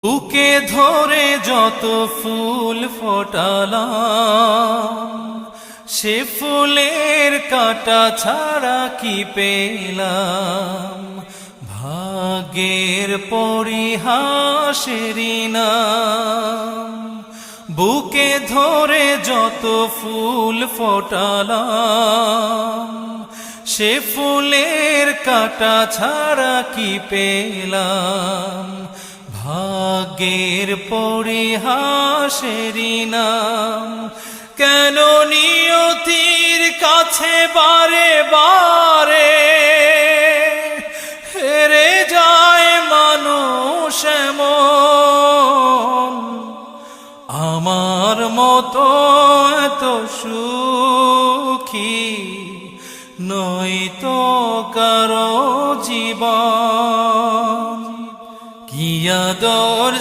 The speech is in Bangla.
বুকে ধরে যত ফুল ফোটালাম, সে ফুলের কাঁটা ছাড়া কি পেলাম। ভাগ্যের পরিহাসেরই নাম। বুকে ধরে যত ফুল ফোটালাম, সে ফুলের কাঁটা ছাড়া কি পেলাম। ভাগ্যের পরিহাসেরই নাম। কেন নিয়তির কাছে বারে বারে হেরে যায় মানুষ এমন। আমার মতো এত সুখী নয়তো কারো জীবন। কি আদর